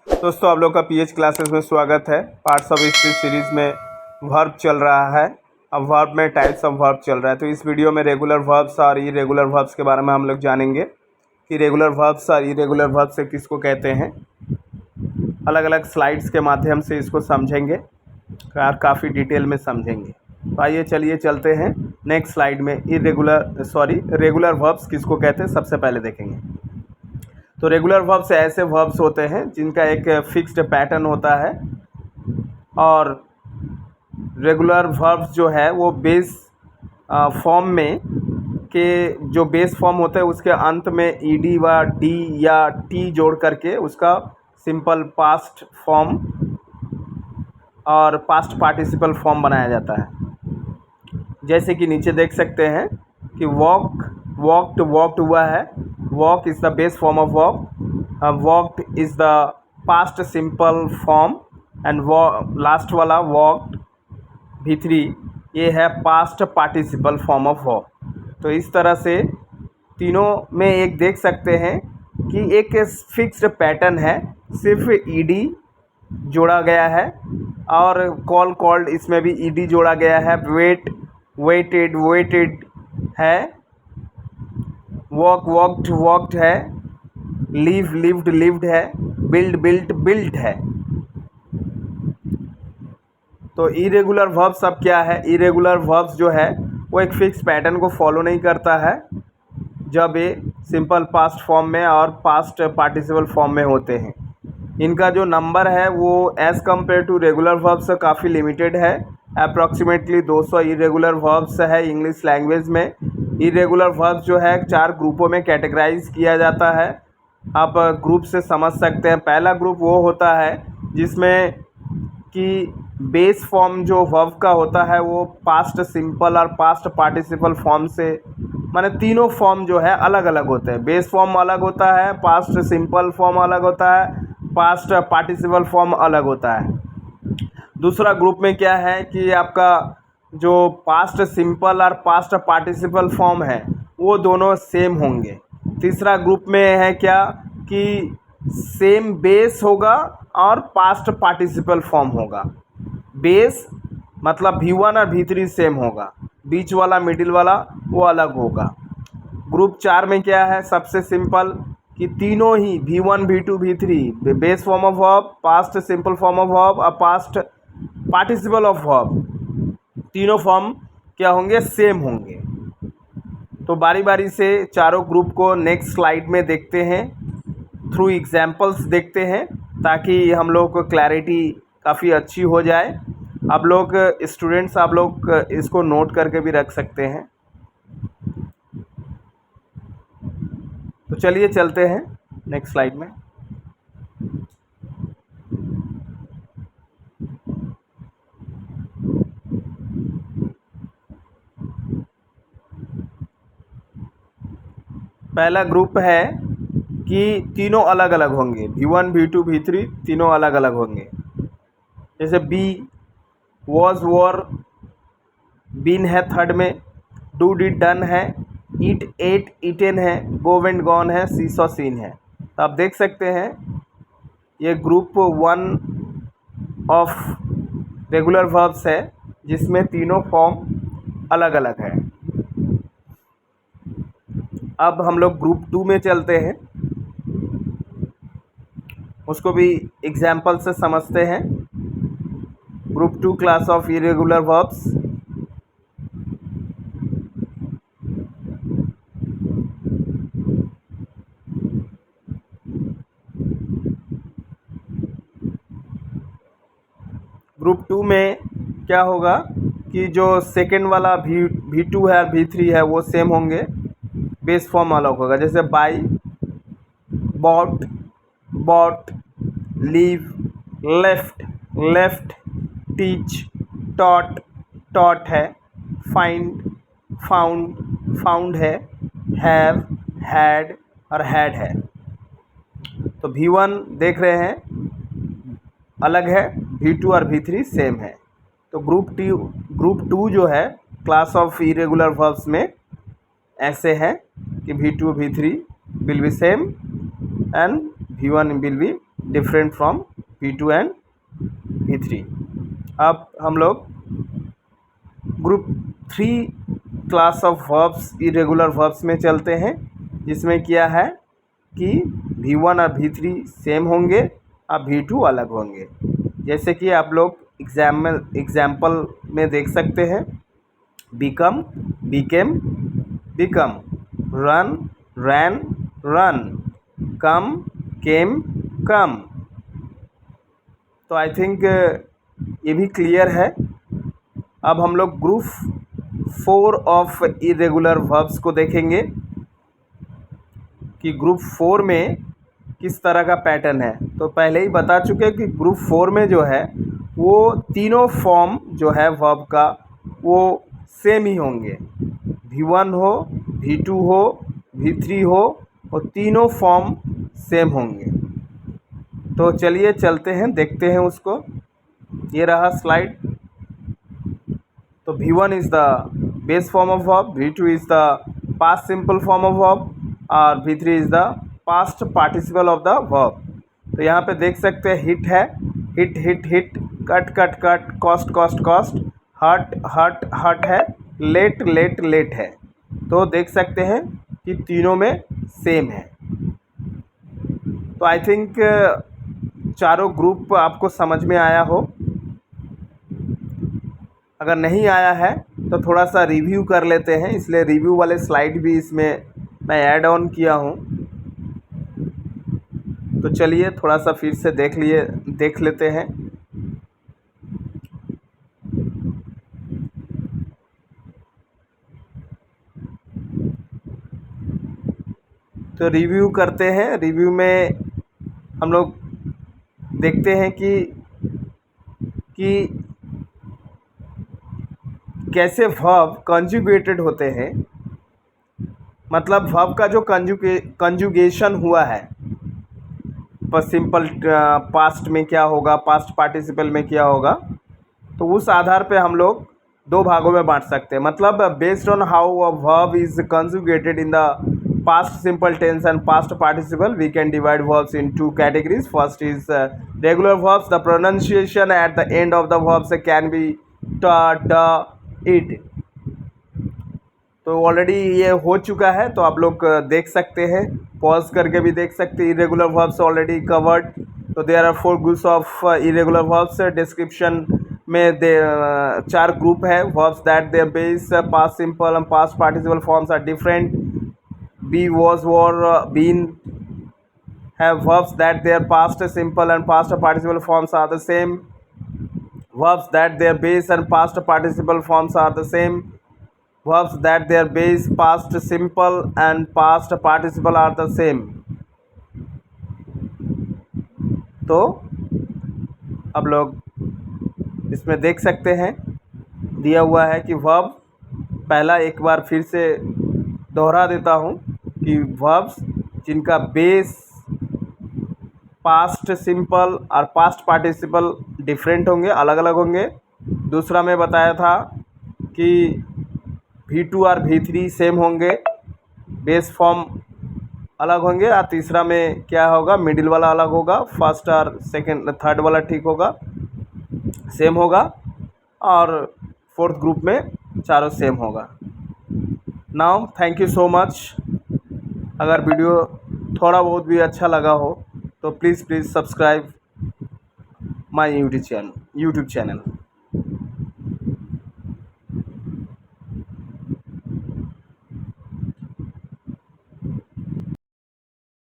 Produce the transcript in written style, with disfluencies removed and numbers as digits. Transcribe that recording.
दोस्तों आप लोग का पीएच क्लासेस में स्वागत है। पार्ट्स ऑफ स्पीच सीरीज़ में वर्ब चल रहा है। अब वर्ब में टाइप्स ऑफ वर्ब चल रहा है। तो इस वीडियो में रेगुलर वर्ब्स और इरेगुलर वर्ब्स के बारे में हम लोग जानेंगे कि रेगुलर वर्ब्स और इरेगुलर वर्ब्स से किसको कहते हैं। अलग अलग स्लाइड्स के माध्यम से इसको समझेंगे और काफ़ी डिटेल में समझेंगे। तो आइए चलिए चलते हैं नेक्स्ट स्लाइड में। रेगुलर वर्ब्स किसको कहते हैं सबसे पहले देखेंगे। तो रेगुलर वर्ब्स ऐसे वर्ब्स होते हैं जिनका एक फिक्स्ड पैटर्न होता है और रेगुलर वर्ब्स जो है वो बेस फॉर्म में के जो बेस फॉर्म होता है उसके अंत में ईडी व डी या टी जोड़ करके उसका सिंपल पास्ट फॉर्म और पास्ट पार्टिसिपल फॉर्म बनाया जाता है। जैसे कि नीचे देख सकते हैं कि वॉक वॉकड वॉकड हुआ है। Walk is the base form of walk. Walked is the past simple form and last वाला वॉकड V3 ये है past participle form of walk. तो इस तरह से तीनों में एक देख सकते हैं कि एक फिक्स्ड पैटर्न है, सिर्फ ईडी जोड़ा गया है और कॉल्ड इसमें भी ईडी जोड़ा गया है। वेटेड है। वॉक वॉक्ड वॉक्ड है। लिव्ड है। बिल्ट है। तो इरेगुलर वर्ब्स अब क्या है। इरेगुलर वर्ब्स जो है वो एक फिक्स पैटर्न को फॉलो नहीं करता है जब ये सिंपल पास्ट फॉर्म में और पास्ट पार्टिसिपल फॉर्म में होते हैं। इनका जो नंबर है वो as compare to regular verbs काफ़ी लिमिटेड है। अप्रॉक्सीमेटली 200 इरेगुलर वर्ब्स है इंग्लिश लैंग्वेज में। इरेगुलर वर्ब्स जो है 4 ग्रुपों में कैटेगराइज किया जाता है। आप ग्रुप से समझ सकते हैं। पहला ग्रुप वो होता है जिसमें कि बेस फॉर्म जो वर्ब का होता है वो पास्ट सिंपल और पास्ट पार्टिसिपल फॉर्म से, माने तीनों फॉर्म जो है अलग अलग होते हैं। बेस फॉर्म अलग होता है, पास्ट सिंपल फॉर्म अलग होता है, पास्ट पार्टिसिपल फॉर्म अलग होता है। दूसरा ग्रुप में क्या है कि आपका जो पास्ट सिंपल और पास्ट पार्टिसिपल फॉर्म है वो दोनों सेम होंगे। तीसरा ग्रुप में है क्या कि सेम बेस होगा और पास्ट पार्टिसिपल फॉर्म होगा। बेस मतलब V1 और V3 सेम होगा, बीच वाला मिडिल वाला वो अलग होगा। ग्रुप 4 में क्या है, सबसे सिंपल कि तीनों ही V1 V2 V3 base form of verb, past simple form of verb और पास्ट पार्टिसिपल ऑफ वर्ब, तीनों फॉर्म क्या होंगे, सेम होंगे। तो बारी बारी से चारों ग्रुप को नेक्स्ट स्लाइड में देखते हैं, थ्रू एग्जाम्पल्स देखते हैं ताकि हम लोग को क्लैरिटी काफ़ी अच्छी हो जाए। आप लोग स्टूडेंट्स आप लोग इसको नोट करके भी रख सकते हैं। तो चलिए चलते हैं नेक्स्ट स्लाइड में। पहला ग्रुप है कि तीनों अलग अलग होंगे, V1 V2 V3 तीनों अलग अलग होंगे। जैसे बी वॉज वॉर, बीन है थर्ड में, डू डिड डन है, ईट एट ईटेन है, गो वेंट गॉन है, सी सॉ सीन है। तो आप देख सकते हैं ये ग्रुप 1 ऑफ रेगुलर वर्ब्स है जिसमें तीनों फॉर्म अलग अलग है। अब हम लोग ग्रुप 2 में चलते हैं, उसको भी एग्जाम्पल से समझते हैं। Group 2 class of irregular verbs. Group 2 में क्या होगा कि जो सेकेंड वाला V2 है और V3 है वो सेम होंगे, बेस फॉर्म अलग होगा। जैसे buy, bought, bought, leave, left, teach, taught है, फाइंड, फाउंड है, हैव, हैड और हैड है। तो V1 देख रहे हैं अलग है, V2 और V3 सेम है। तो ग्रुप 2 जो है क्लास ऑफ इरेगुलर वर्ब्स में ऐसे हैं कि V2 V3 will be same and V1 will be different from V2 and V3। अब हम लोग group 3 class of verbs irregular verbs में चलते हैं, जिसमें क्या है कि V1 और V3 सेम होंगे और V2 अलग होंगे। जैसे कि आप लोग एग्जाम्पल में देख सकते हैं, बिकम, बिकेम, बिकम, रन, रैन, रन, कम, केम, कम। तो आई थिंक ये भी क्लियर है। अब हम लोग ग्रुप 4 ऑफ इरेगुलर वर्ब्स को देखेंगे कि ग्रुप 4 में किस तरह का पैटर्न है। तो पहले ही बता चुके हैं कि ग्रुप 4 में जो है वो तीनों फॉर्म जो है वर्ब का वो सेम ही होंगे। V1 हो, V2 हो, V3 हो, और तीनों फॉर्म सेम होंगे। तो चलिए चलते हैं, देखते हैं उसको। ये रहा स्लाइड। तो V1 is the base form of verb, V2 is the past simple form of verb, और V3 is the past participle of the verb. तो यहाँ पे देख सकते हैं हिट है, hit hit hit, cut cut cut, cost cost cost, हट हट हट है, लेट लेट लेट है। तो देख सकते हैं कि तीनों में सेम है। तो आई थिंक चारों ग्रुप आपको समझ में आया हो। अगर नहीं आया है तो थोड़ा सा रिव्यू कर लेते हैं, इसलिए रिव्यू वाले स्लाइड भी इसमें मैं ऐड ऑन किया हूँ। तो चलिए थोड़ा सा फिर से देख लेते हैं। तो रिव्यू करते हैं। रिव्यू में हम लोग देखते हैं कि कैसे वर्ब कंजुगेटेड होते हैं, मतलब वर्ब का जो कंजुगेशन हुआ है, सिंपल पास्ट में क्या होगा, पास्ट पार्टिसिपल में क्या होगा। तो उस आधार पे हम लोग दो भागों में बांट सकते हैं। मतलब based on how a verb is conjugated in the past simple tense and past participle, we can divide verbs in two categories. First is regular verbs. The pronunciation at the end of the verbs can be ta, da, it. तो already ये हो चुका है, तो आप लोग देख सकते हैं, पॉज करके भी देख सकते हैं। Irregular verbs already covered. तो there are 4 groups of irregular verbs. Description में 4 ग्रुप है। Verbs that their base past simple and past participle forms are different. Be, was, were, been have verbs that their past simple and past participle forms are the same. Verbs that their base and past participle forms are the same. Verbs that their base, past simple and past participle are the same. तो अब लोग इसमें देख सकते हैं, दिया हुआ है कि वर्ब, पहला एक बार फिर से दोहरा देता हूँ कि वर्ब्स जिनका बेस पास्ट सिंपल और पास्ट पार्टिसिपल डिफरेंट होंगे, अलग अलग होंगे। दूसरा मैं बताया था कि V2 और V3 सेम होंगे, बेस फॉर्म अलग होंगे। और तीसरा में क्या होगा, मिडिल वाला अलग होगा, फर्स्ट और सेकंड थर्ड वाला ठीक होगा, सेम होगा। और फोर्थ ग्रुप में चारों सेम होगा। Now thank you so much. अगर वीडियो थोड़ा बहुत भी अच्छा लगा हो तो please subscribe my YouTube channel.